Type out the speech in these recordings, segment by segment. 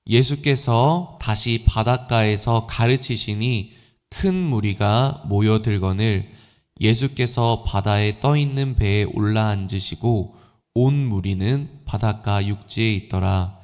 예수께서 다시 바닷가에서 가르치시니 큰 무리가 모여들거늘 예수께서 바다에 떠있는 배에 올라앉으시고 온 무리는 바닷가 육지에 있더라.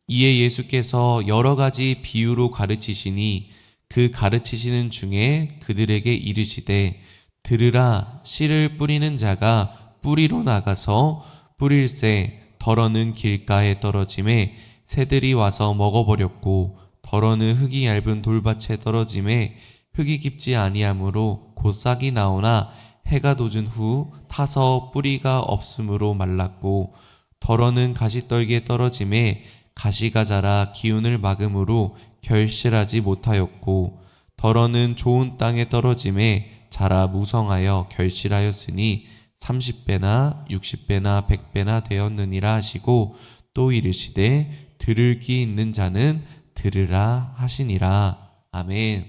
이에 예수께서 여러 가지 비유로 가르치시니 그 가르치시는 중에 그들에게 이르시되 들으라. 씨를 뿌리는 자가 뿌리로 나가서 뿌릴새 더러는 길가에 떨어짐에 새들이 와서 먹어버렸고 더러는 흙이 얇은 돌밭에 떨어짐에 흙이 깊지 아니하므로 곧 싹이 나오나 해가 돋은 후 타서 뿌리가 없으므로 말랐고 더러는 가시떨기에 떨어짐에 가시가 자라 기운을 막음으로 결실하지 못하였고 더러는 좋은 땅에 떨어짐에 자라 무성하여 결실하였으니 30배나 60배나 100배나 되었느니라 하시고 또 이르시되 들을 귀 있는 자는 들으라 하시니라. 아멘.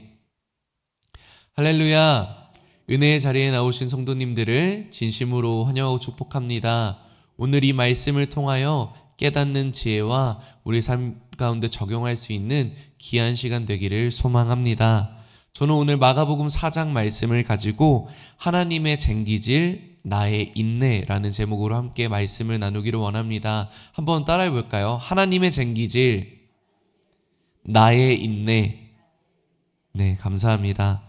할렐루야. 은혜의 자리에 나오신 성도님들을 진심으로 환영하고 축복합니다. 오늘 이 말씀을 통하여 깨닫는 지혜와 우리 삶 가운데 적용할 수 있는 귀한 시간 되기를 소망합니다. 저는 오늘 마가복음 4장 말씀을 가지고 하나님의 쟁기질 나의 인내라는 제목으로 함께 말씀을 나누기를 원합니다. 한번 따라해 볼까요? 하나님의 쟁기질 나의 인내. 네, 감사합니다.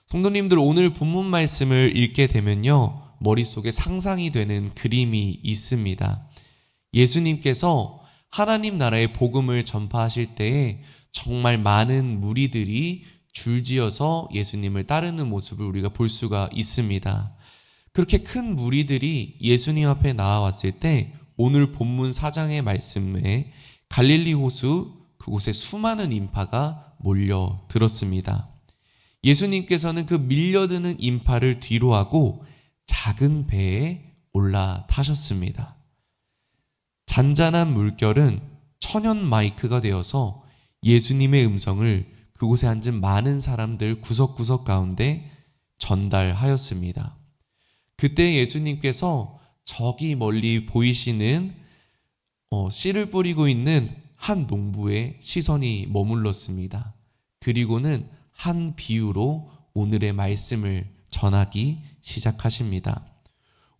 성도님들, 오늘 본문 말씀을 읽게 되면요, 머릿속에 상상이 되는 그림이 있습니다. 예수님께서 하나님 나라의 복음을 전파하실 때에 정말 많은 무리들이 줄지어서 예수님을 따르는 모습을 우리가 볼 수가 있습니다. 그렇게 큰 무리들이 예수님 앞에 나와왔을 때 오늘 본문 4장의 말씀에 갈릴리 호수 그곳에 수많은 인파가 몰려들었습니다. 예수님께서는 그 밀려드는 인파를 뒤로하고 작은 배에 올라타셨습니다. 잔잔한 물결은 천연 마이크가 되어서 예수님의 음성을 그곳에 앉은 많은 사람들 구석구석 가운데 전달하였습니다. 그때 예수님께서 저기 멀리 보이시는 씨를 뿌리고 있는 한 농부의 시선이 머물렀습니다. 그리고는 한 비유로 오늘의 말씀을 전하기 시작하십니다.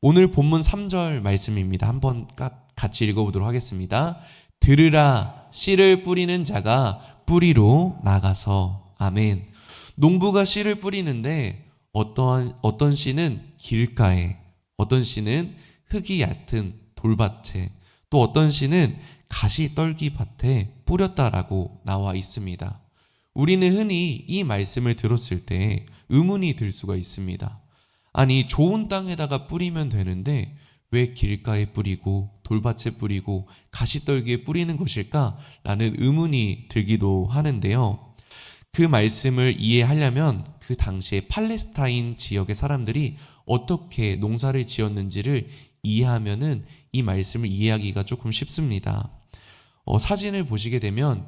오늘 본문 3절 말씀입니다. 한번 같이 읽어보도록 하겠습니다. 들으라. 씨를 뿌리는 자가 뿌리로 나가서. 아멘. 농부가 씨를 뿌리는데 어떤 씨는 길가에, 어떤 씨는 흙이 얕은 돌밭에, 또 어떤 씨는 가시떨기 밭에 뿌렸다라고 나와 있습니다. 우리는 흔히 이 말씀을 들었을 때 의문이 들 수가 있습니다. 아니, 좋은 땅에다가 뿌리면 되는데 왜 길가에 뿌리고 돌밭에 뿌리고 가시떨기에 뿌리는 것일까? 라는 의문이 들기도 하는데요. 그 말씀을 이해하려면 그 당시에 팔레스타인 지역의 사람들이 어떻게 농사를 지었는지를 이해하면은 이 말씀을 이해하기가 조금 쉽습니다. 사진을 보시게 되면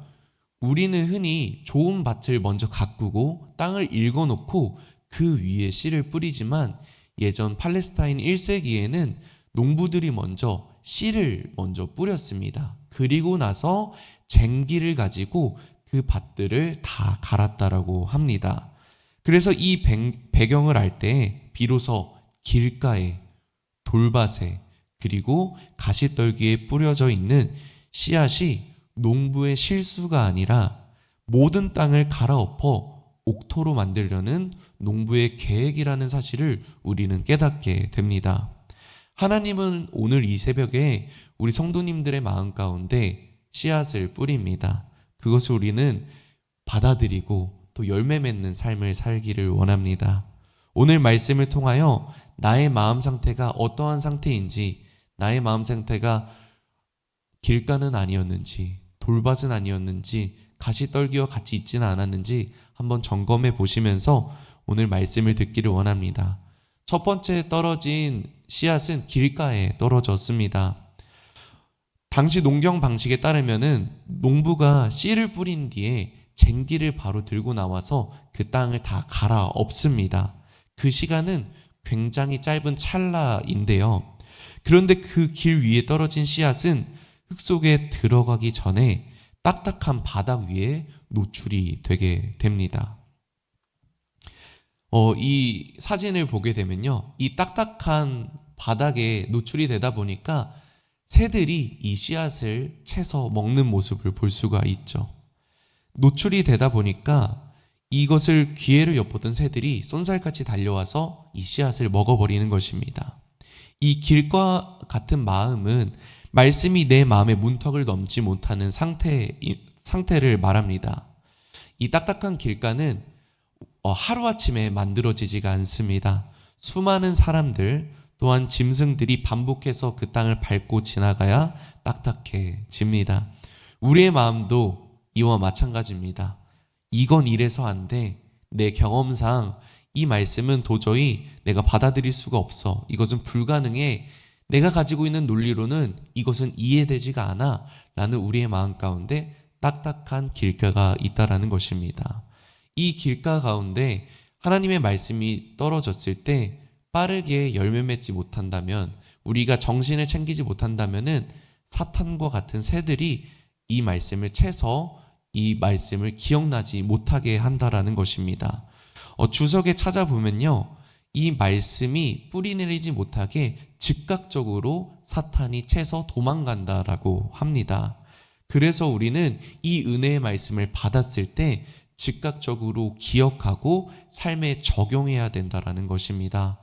우리는 흔히 좋은 밭을 먼저 가꾸고 땅을 일궈놓고 그 위에 씨를 뿌리지만 예전 팔레스타인 1세기에는 농부들이 먼저 씨를 먼저 뿌렸습니다. 그리고 나서 쟁기를 가지고 그 밭들을 다 갈았다라고 합니다. 그래서 이 배경을 알 때 비로소 길가에, 돌밭에, 그리고 가시떨기에 뿌려져 있는 씨앗이 농부의 실수가 아니라 모든 땅을 갈아엎어 옥토로 만들려는 농부의 계획이라는 사실을 우리는 깨닫게 됩니다. 하나님은 오늘 이 새벽에 우리 성도님들의 마음 가운데 씨앗을 뿌립니다. 그것을 우리는 받아들이고 또 열매 맺는 삶을 살기를 원합니다. 오늘 말씀을 통하여 나의 마음 상태가 어떠한 상태인지, 나의 마음 상태가 길가는 아니었는지, 돌밭은 아니었는지, 가시떨기와 같이 있지는 않았는지 한번 점검해 보시면서 오늘 말씀을 듣기를 원합니다. 첫 번째 떨어진 씨앗은 길가에 떨어졌습니다. 당시 농경 방식에 따르면은 농부가 씨를 뿌린 뒤에 쟁기를 바로 들고 나와서 그 땅을 다 갈아엎습니다. 그 시간은 굉장히 짧은 찰나인데요. 그런데 그 길 위에 떨어진 씨앗은 흙 속에 들어가기 전에 딱딱한 바닥 위에 노출이 되게 됩니다. 이 사진을 보게 되면요, 이 딱딱한 바닥에 노출이 되다 보니까 새들이 이 씨앗을 채서 먹는 모습을 볼 수가 있죠. 노출이 되다 보니까 이것을 기회를 엿보던 새들이 쏜살같이 달려와서 이 씨앗을 먹어버리는 것입니다. 이 길과 같은 마음은 말씀이 내 마음의 문턱을 넘지 못하는 상태를 말합니다. 이 딱딱한 길가는 하루아침에 만들어지지가 않습니다. 수많은 사람들 또한 짐승들이 반복해서 그 땅을 밟고 지나가야 딱딱해집니다. 우리의 마음도 이와 마찬가지입니다. 이건 이래서 안 돼. 내 경험상 이 말씀은 도저히 내가 받아들일 수가 없어. 이것은 불가능해. 내가 가지고 있는 논리로는 이것은 이해되지가 않아. 라는 우리의 마음 가운데 딱딱한 길가가 있다라는 것입니다. 이 길가 가운데 하나님의 말씀이 떨어졌을 때 빠르게 열매 맺지 못한다면, 우리가 정신을 챙기지 못한다면은 사탄과 같은 새들이 이 말씀을 채서 이 말씀을 기억나지 못하게 한다라는 것입니다. 주석에 찾아보면요, 이 말씀이 뿌리 내리지 못하게 즉각적으로 사탄이 채서 도망간다라고 합니다. 그래서 우리는 이 은혜의 말씀을 받았을 때 즉각적으로 기억하고 삶에 적용해야 된다라는 것입니다.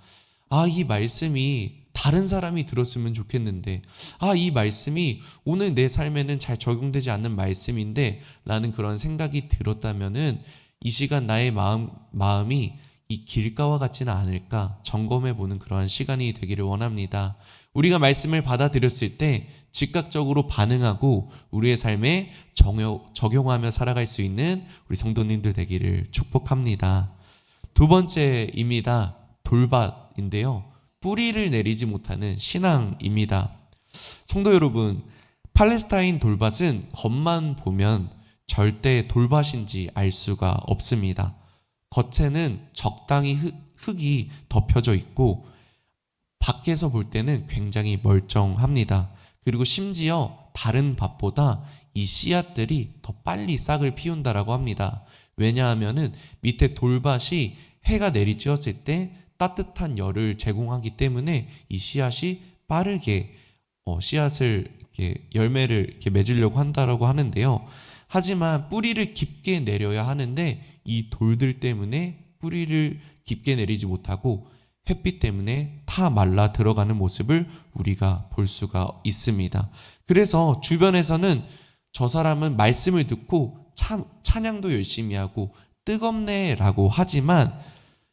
이 말씀이 다른 사람이 들었으면 좋겠는데, 이 말씀이 오늘 내 삶에는 잘 적용되지 않는 말씀인데 라는 그런 생각이 들었다면은 이 시간 나의 마음이 이 길가와 같지는 않을까 점검해보는 그러한 시간이 되기를 원합니다. 우리가 말씀을 받아들였을 때 즉각적으로 반응하고 우리의 삶에 적용하며 살아갈 수 있는 우리 성도님들 되기를 축복합니다. 두 번째입니다. 돌밭인데요, 뿌리를 내리지 못하는 신앙입니다. 성도 여러분, 팔레스타인 돌밭은 겉만 보면 절대 돌밭인지 알 수가 없습니다. 겉에는 적당히 흙이 덮여져 있고 밖에서 볼 때는 굉장히 멀쩡합니다. 그리고 심지어 다른 밭보다 이 씨앗들이 더 빨리 싹을 피운다라고 합니다. 왜냐하면은 밑에 돌밭이 해가 내리쬐었을 때 따뜻한 열을 제공하기 때문에 이 씨앗이 빠르게 씨앗을 이렇게 열매를 이렇게 맺으려고 한다라고 하는데요. 하지만 뿌리를 깊게 내려야 하는데 이 돌들 때문에 뿌리를 깊게 내리지 못하고 햇빛 때문에 타 말라 들어가는 모습을 우리가 볼 수가 있습니다. 그래서 주변에서는 저 사람은 말씀을 듣고 찬양도 열심히 하고 뜨겁네라고 하지만,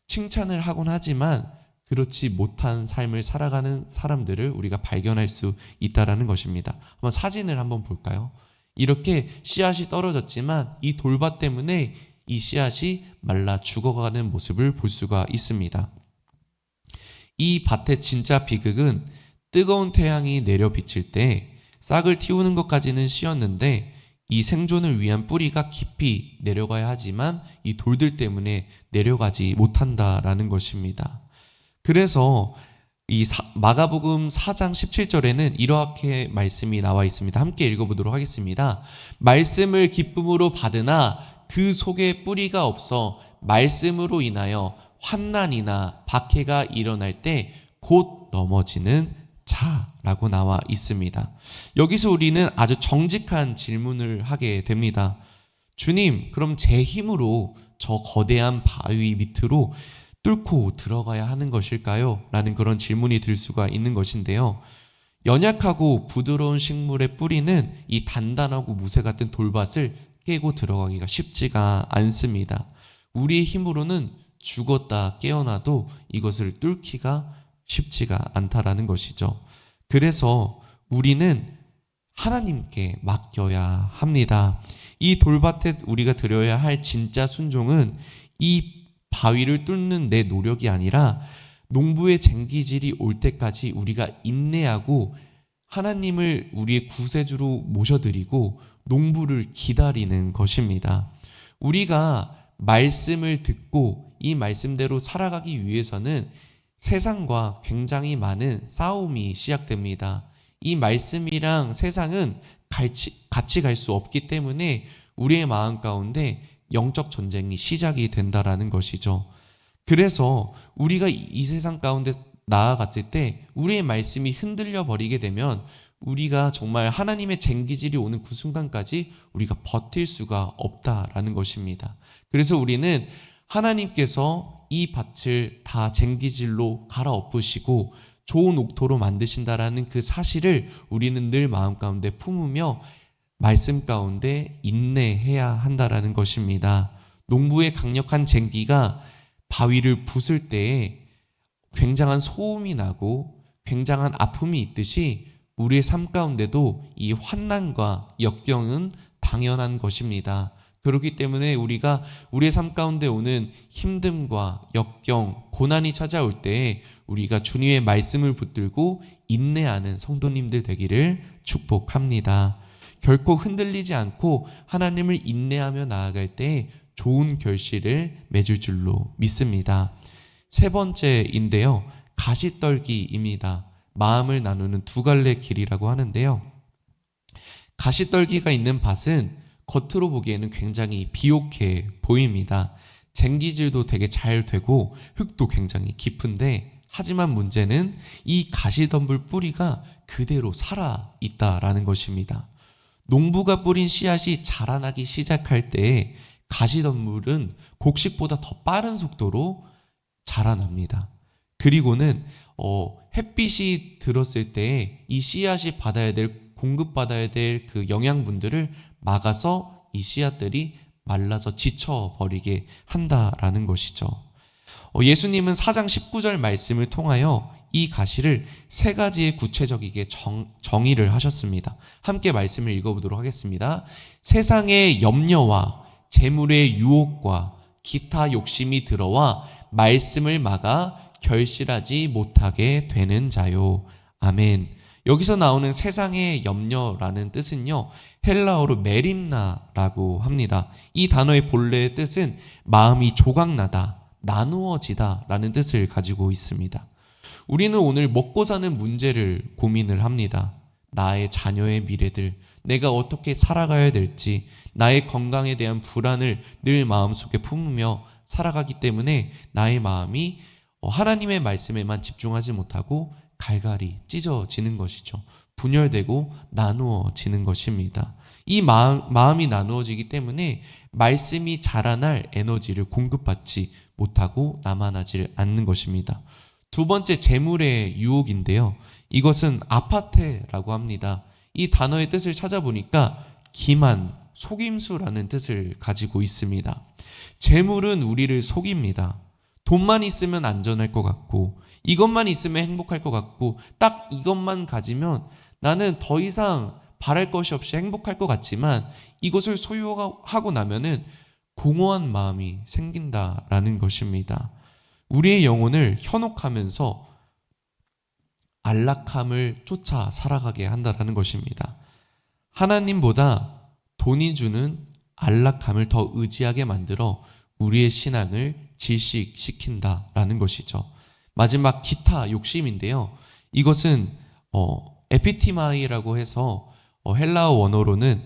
칭찬을 하곤 하지만 그렇지 못한 삶을 살아가는 사람들을 우리가 발견할 수 있다라는 것입니다. 한번 사진을 한번 볼까요? 이렇게 씨앗이 떨어졌지만 이 돌밭 때문에 이 씨앗이 말라 죽어가는 모습을 볼 수가 있습니다. 이 밭의 진짜 비극은 뜨거운 태양이 내려 비칠 때 싹을 틔우는 것까지는 쉬웠는데 이 생존을 위한 뿌리가 깊이 내려가야 하지만 이 돌들 때문에 내려가지 못한다라는 것입니다. 그래서 이 마가복음 4장 17절에는 이렇게 말씀이 나와 있습니다. 함께 읽어보도록 하겠습니다. 말씀을 기쁨으로 받으나 그 속에 뿌리가 없어 말씀으로 인하여 환난이나 박해가 일어날 때 곧 넘어지는 자라고 나와 있습니다. 여기서 우리는 아주 정직한 질문을 하게 됩니다. 주님, 그럼 제 힘으로 저 거대한 바위 밑으로 뚫고 들어가야 하는 것일까요? 라는 그런 질문이 들 수가 있는 것인데요. 연약하고 부드러운 식물의 뿌리는 이 단단하고 무쇠 같은 돌밭을 깨고 들어가기가 쉽지가 않습니다. 우리의 힘으로는 죽었다 깨어나도 이것을 뚫기가 쉽지가 않다라는 것이죠. 그래서 우리는 하나님께 맡겨야 합니다. 이 돌밭에 우리가 드려야 할 진짜 순종은 이 바위를 뚫는 내 노력이 아니라 농부의 쟁기질이 올 때까지 우리가 인내하고 하나님을 우리의 구세주로 모셔드리고 농부를 기다리는 것입니다. 우리가 말씀을 듣고 이 말씀대로 살아가기 위해서는 세상과 굉장히 많은 싸움이 시작됩니다. 이 말씀이랑 세상은 같이 갈 수 없기 때문에 우리의 마음 가운데 영적 전쟁이 시작이 된다라는 것이죠. 그래서 우리가 이 세상 가운데 나아갔을 때 우리의 말씀이 흔들려 버리게 되면 우리가 정말 하나님의 쟁기질이 오는 그 순간까지 우리가 버틸 수가 없다라는 것입니다. 그래서 우리는 하나님께서 이 밭을 다 쟁기질로 갈아엎으시고 좋은 옥토로 만드신다라는 그 사실을 우리는 늘 마음 가운데 품으며 말씀 가운데 인내해야 한다라는 것입니다. 농부의 강력한 쟁기가 바위를 부술 때에 굉장한 소음이 나고 굉장한 아픔이 있듯이 우리의 삶 가운데도 이 환난과 역경은 당연한 것입니다. 그렇기 때문에 우리가 우리의 삶 가운데 오는 힘듦과 역경, 고난이 찾아올 때 우리가 주님의 말씀을 붙들고 인내하는 성도님들 되기를 축복합니다. 결코 흔들리지 않고 하나님을 인내하며 나아갈 때 좋은 결실을 맺을 줄로 믿습니다. 세 번째인데요, 가시떨기입니다. 마음을 나누는 두 갈래 길이라고 하는데요, 가시떨기가 있는 밭은 겉으로 보기에는 굉장히 비옥해 보입니다. 쟁기질도 되게 잘 되고 흙도 굉장히 깊은데, 하지만 문제는 이 가시덤불 뿌리가 그대로 살아 있다라는 것입니다. 농부가 뿌린 씨앗이 자라나기 시작할 때 가시덤불은 곡식보다 더 빠른 속도로 자라납니다. 그리고는 햇빛이 들었을 때 이 씨앗이 공급받아야 될 그 영양분들을 막아서 이 씨앗들이 말라서 지쳐버리게 한다라는 것이죠. 예수님은 4장 19절 말씀을 통하여 이 가시를 세 가지의 구체적이게 정의를 하셨습니다. 함께 말씀을 읽어보도록 하겠습니다. 세상의 염려와 재물의 유혹과 기타 욕심이 들어와 말씀을 막아 결실하지 못하게 되는 자요. 아멘. 여기서 나오는 세상의 염려라는 뜻은요, 헬라어로 메림나라고 합니다. 이 단어의 본래의 뜻은 마음이 조각나다, 나누어지다 라는 뜻을 가지고 있습니다. 우리는 오늘 먹고 사는 문제를 고민을 합니다. 나의 자녀의 미래들, 내가 어떻게 살아가야 될지, 나의 건강에 대한 불안을 늘 마음속에 품으며 살아가기 때문에 나의 마음이 하나님의 말씀에만 집중하지 못하고 갈갈이 찢어지는 것이죠. 분열되고 나누어지는 것입니다. 이 마음이 나누어지기 때문에 말씀이 자라날 에너지를 공급받지 못하고 남아나질 않는 것입니다. 두 번째, 재물의 유혹인데요, 이것은 아파테라고 합니다. 이 단어의 뜻을 찾아보니까 기만, 속임수라는 뜻을 가지고 있습니다. 재물은 우리를 속입니다. 돈만 있으면 안전할 것 같고, 이것만 있으면 행복할 것 같고, 딱 이것만 가지면 나는 더 이상 바랄 것이 없이 행복할 것 같지만, 이것을 소유하고 나면은 공허한 마음이 생긴다라는 것입니다. 우리의 영혼을 현혹하면서 안락함을 쫓아 살아가게 한다라는 것입니다. 하나님보다 돈이 주는 안락함을 더 의지하게 만들어 우리의 신앙을 질식시킨다라는 것이죠. 마지막, 기타 욕심인데요, 이것은 에피티마이라고 해서 헬라어 원어로는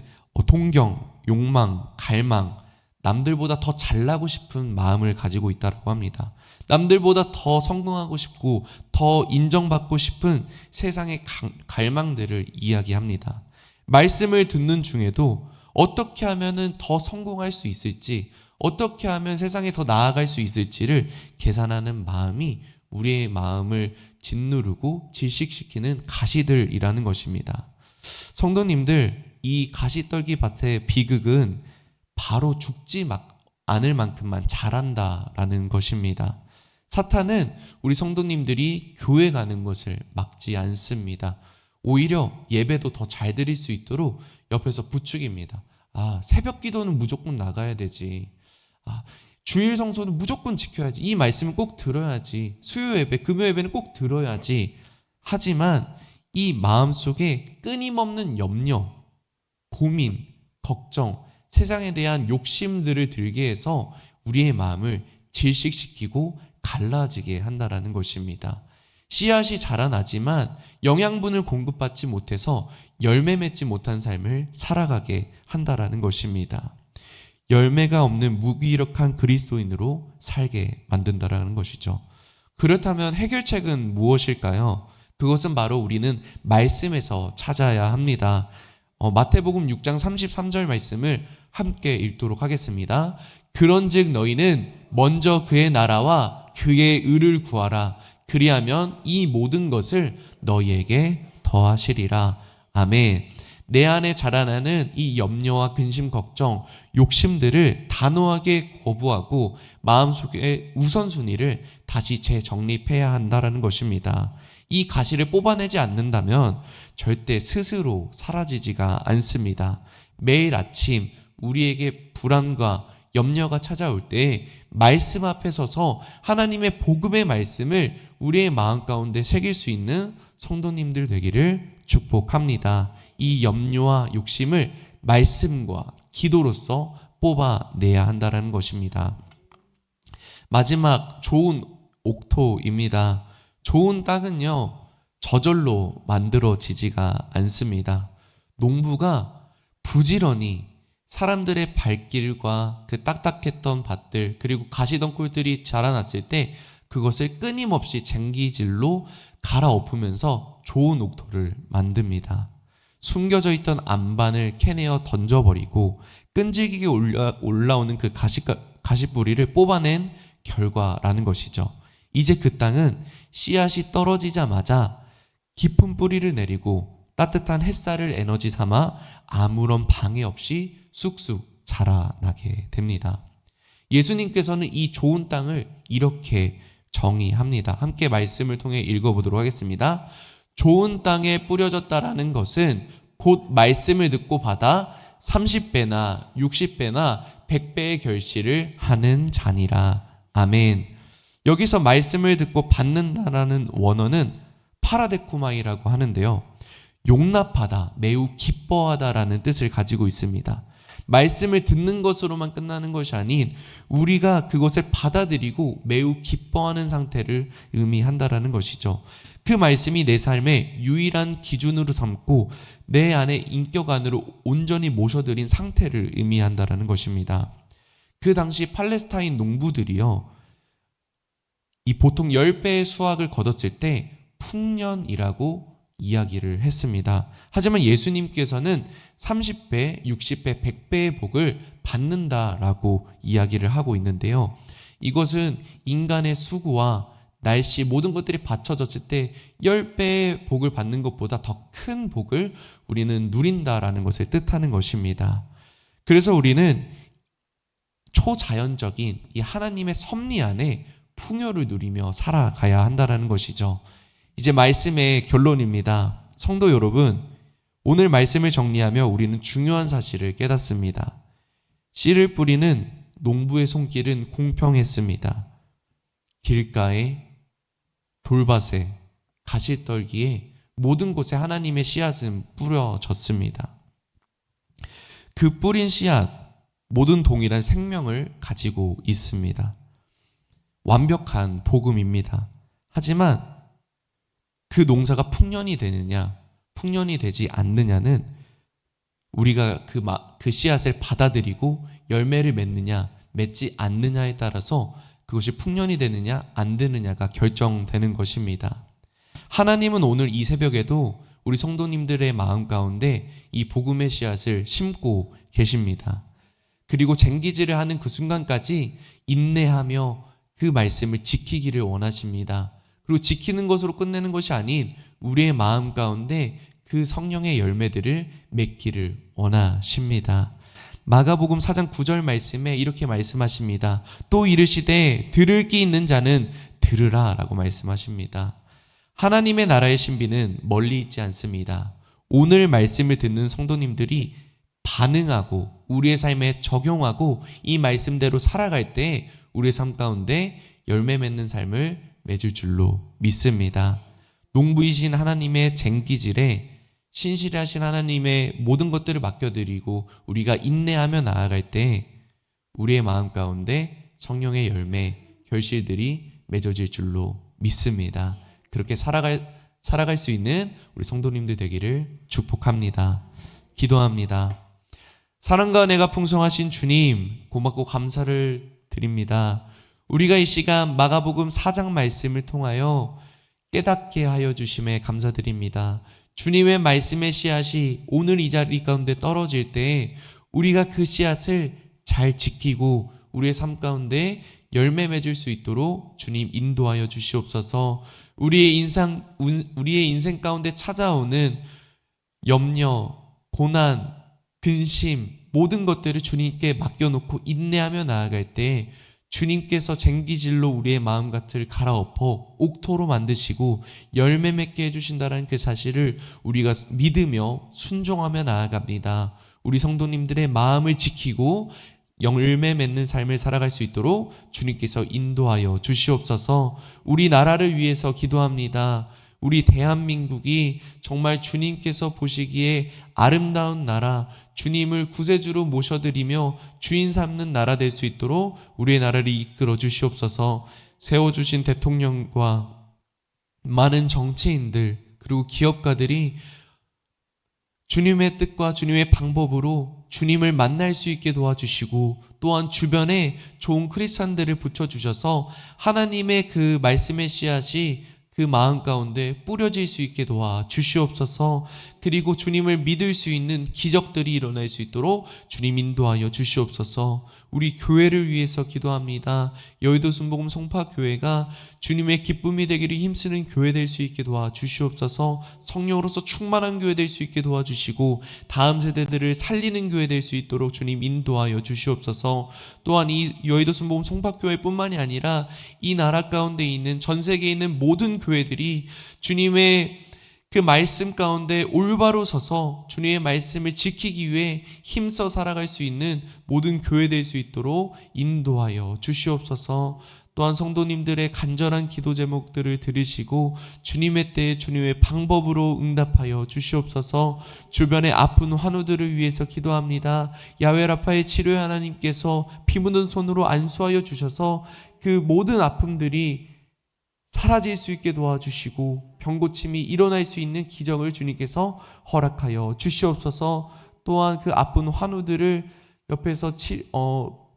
동경, 욕망, 갈망, 남들보다 더 잘나고 싶은 마음을 가지고 있다고 합니다. 남들보다 더 성공하고 싶고 더 인정받고 싶은 세상의 갈망들을 이야기합니다. 말씀을 듣는 중에도 어떻게 하면 더 성공할 수 있을지, 어떻게 하면 세상에 더 나아갈 수 있을지를 계산하는 마음이 우리의 마음을 짓누르고 질식시키는 가시들이라는 것입니다. 성도님들, 이 가시떨기 밭의 비극은 바로 죽지 않을 만큼만 자란다라는 것입니다. 사탄은 우리 성도님들이 교회 가는 것을 막지 않습니다. 오히려 예배도 더 잘 드릴 수 있도록 옆에서 부추깁니다. 새벽 기도는 무조건 나가야 되지. 주일 성소는 무조건 지켜야지. 이 말씀을 꼭 들어야지. 수요 예배, 금요 예배는 꼭 들어야지. 하지만 이 마음속에 끊임없는 염려, 고민, 걱정, 세상에 대한 욕심들을 들게 해서 우리의 마음을 질식시키고 갈라지게 한다라는 것입니다. 씨앗이 자라나지만 영양분을 공급받지 못해서 열매 맺지 못한 삶을 살아가게 한다라는 것입니다. 열매가 없는 무기력한 그리스도인으로 살게 만든다라는 것이죠. 그렇다면 해결책은 무엇일까요? 그것은 바로 우리는 말씀에서 찾아야 합니다. 마태복음 6장 33절 말씀을 함께 읽도록 하겠습니다. 그런즉 너희는 먼저 그의 나라와 그의 의를 구하라. 그리하면 이 모든 것을 너희에게 더하시리라. 아멘. 내 안에 자라나는 이 염려와 근심, 걱정, 욕심들을 단호하게 거부하고 마음속의 우선순위를 다시 재정립해야 한다는 것입니다. 이 가시를 뽑아내지 않는다면 절대 스스로 사라지지가 않습니다. 매일 아침 우리에게 불안과 염려가 찾아올 때 말씀 앞에 서서 하나님의 복음의 말씀을 우리의 마음 가운데 새길 수 있는 성도님들 되기를 축복합니다. 이 염려와 욕심을 말씀과 기도로서 뽑아내야 한다는 것입니다. 마지막 좋은 옥토입니다. 좋은 땅은요, 저절로 만들어지지가 않습니다. 농부가 부지런히 사람들의 발길과 그 딱딱했던 밭들, 그리고 가시덩굴들이 자라났을 때 그것을 끊임없이 쟁기질로 갈아엎으면서 좋은 옥토를 만듭니다. 숨겨져 있던 안반을 캐내어 던져버리고 끈질기게 올라오는 그 가시뿌리를 뽑아낸 결과라는 것이죠. 이제 그 땅은 씨앗이 떨어지자마자 깊은 뿌리를 내리고 따뜻한 햇살을 에너지 삼아 아무런 방해 없이 쑥쑥 자라나게 됩니다. 예수님께서는 이 좋은 땅을 이렇게 정의합니다. 함께 말씀을 통해 읽어보도록 하겠습니다. 좋은 땅에 뿌려졌다라는 것은 곧 말씀을 듣고 받아 30배나 60배나 100배의 결실을 하는 자니라. 아멘. 여기서 말씀을 듣고 받는다라는 원어는 파라데쿠마이라고 하는데요. 용납하다, 매우 기뻐하다라는 뜻을 가지고 있습니다. 말씀을 듣는 것으로만 끝나는 것이 아닌 우리가 그것을 받아들이고 매우 기뻐하는 상태를 의미한다라는 것이죠. 그 말씀이 내 삶의 유일한 기준으로 삼고 내 안에 인격 안으로 온전히 모셔들인 상태를 의미한다라는 것입니다. 그 당시 팔레스타인 농부들이요, 이 보통 10배의 수확을 거뒀을 때 풍년이라고 이야기를 했습니다. 하지만 예수님께서는 30배, 60배, 100배의 복을 받는다라고 이야기를 하고 있는데요. 이것은 인간의 수고와 날씨 모든 것들이 받쳐졌을 때 10배의 복을 받는 것보다 더 큰 복을 우리는 누린다라는 것을 뜻하는 것입니다. 그래서 우리는 초자연적인 이 하나님의 섭리 안에 풍요를 누리며 살아가야 한다는 것이죠. 이제 말씀의 결론입니다. 성도 여러분, 오늘 말씀을 정리하며 우리는 중요한 사실을 깨닫습니다. 씨를 뿌리는 농부의 손길은 공평했습니다. 길가에, 돌밭에, 가시떨기에 모든 곳에 하나님의 씨앗은 뿌려졌습니다. 그 뿌린 씨앗, 모든 동일한 생명을 가지고 있습니다. 완벽한 복음입니다. 하지만 그 농사가 풍년이 되느냐, 풍년이 되지 않느냐는 우리가 그 씨앗을 받아들이고 열매를 맺느냐, 맺지 않느냐에 따라서 그것이 풍년이 되느냐, 안 되느냐가 결정되는 것입니다. 하나님은 오늘 이 새벽에도 우리 성도님들의 마음 가운데 이 복음의 씨앗을 심고 계십니다. 그리고 쟁기질을 하는 그 순간까지 인내하며 그 말씀을 지키기를 원하십니다. 그리고 지키는 것으로 끝내는 것이 아닌 우리의 마음 가운데 그 성령의 열매들을 맺기를 원하십니다. 마가복음 4장 9절 말씀에 이렇게 말씀하십니다. 또 이르시되 들을 귀 있는 자는 들으라 라고 말씀하십니다. 하나님의 나라의 신비는 멀리 있지 않습니다. 오늘 말씀을 듣는 성도님들이 반응하고 우리의 삶에 적용하고 이 말씀대로 살아갈 때 우리의 삶 가운데 열매 맺는 삶을 맺을 줄로 믿습니다. 농부이신 하나님의 쟁기질에 신실하신 하나님의 모든 것들을 맡겨드리고 우리가 인내하며 나아갈 때 우리의 마음 가운데 성령의 열매, 결실들이 맺어질 줄로 믿습니다. 그렇게 살아갈 수 있는 우리 성도님들 되기를 축복합니다. 기도합니다. 사랑과 은혜가 풍성하신 주님, 고맙고 감사를 드립니다. 우리가 이 시간 마가복음 4장 말씀을 통하여 깨닫게 하여 주심에 감사드립니다. 주님의 말씀의 씨앗이 오늘 이 자리 가운데 떨어질 때 우리가 그 씨앗을 잘 지키고 우리의 삶 가운데 열매 맺을 수 있도록 주님 인도하여 주시옵소서. 우리의 인생 가운데 찾아오는 염려, 고난, 근심 모든 것들을 주님께 맡겨놓고 인내하며 나아갈 때 주님께서 쟁기질로 우리의 마음같을 갈아엎어 옥토로 만드시고 열매 맺게 해주신다는 그 사실을 우리가 믿으며 순종하며 나아갑니다. 우리 성도님들의 마음을 지키고 열매 맺는 삶을 살아갈 수 있도록 주님께서 인도하여 주시옵소서. 우리 나라를 위해서 기도합니다. 우리 대한민국이 정말 주님께서 보시기에 아름다운 나라, 주님을 구세주로 모셔드리며 주인 삼는 나라 될 수 있도록 우리의 나라를 이끌어 주시옵소서. 세워주신 대통령과 많은 정치인들 그리고 기업가들이 주님의 뜻과 주님의 방법으로 주님을 만날 수 있게 도와주시고 또한 주변에 좋은 크리스찬들을 붙여주셔서 하나님의 그 말씀의 씨앗이 그 마음 가운데 뿌려질 수 있게 도와 주시옵소서. 그리고 주님을 믿을 수 있는 기적들이 일어날 수 있도록 주님 인도하여 주시옵소서. 우리 교회를 위해서 기도합니다. 여의도 순복음 송파교회가 주님의 기쁨이 되기를 힘쓰는 교회 될 수 있게 도와 주시옵소서. 성령으로서 충만한 교회 될 수 있게 도와주시고 다음 세대들을 살리는 교회 될 수 있도록 주님 인도하여 주시옵소서. 또한 이 여의도 순복음 송파교회뿐만이 아니라 이 나라 가운데 있는 전 세계에 있는 모든 교회들이 주님의 그 말씀 가운데 올바로 서서 주님의 말씀을 지키기 위해 힘써 살아갈 수 있는 모든 교회 될 수 있도록 인도하여 주시옵소서. 또한 성도님들의 간절한 기도 제목들을 들으시고 주님의 때에 주님의 방법으로 응답하여 주시옵소서. 주변의 아픈 환우들을 위해서 기도합니다. 야훼 라파의 치료에 하나님께서 피 묻은 손으로 안수하여 주셔서 그 모든 아픔들이 사라질 수 있게 도와주시고 병고침이 일어날 수 있는 기적을 주님께서 허락하여 주시옵소서. 또한 그 아픈 환우들을 옆에서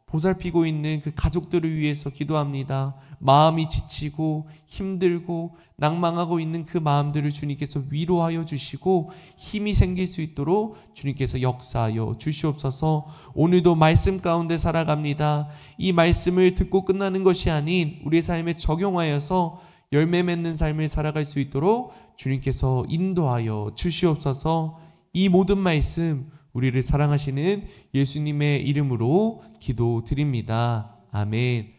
보살피고 있는 그 가족들을 위해서 기도합니다. 마음이 지치고 힘들고 낭망하고 있는 그 마음들을 주님께서 위로하여 주시고 힘이 생길 수 있도록 주님께서 역사하여 주시옵소서. 오늘도 말씀 가운데 살아갑니다. 이 말씀을 듣고 끝나는 것이 아닌 우리의 삶에 적용하여서 열매 맺는 삶을 살아갈 수 있도록 주님께서 인도하여 주시옵소서. 이 모든 말씀 우리를 사랑하시는 예수님의 이름으로 기도드립니다. 아멘.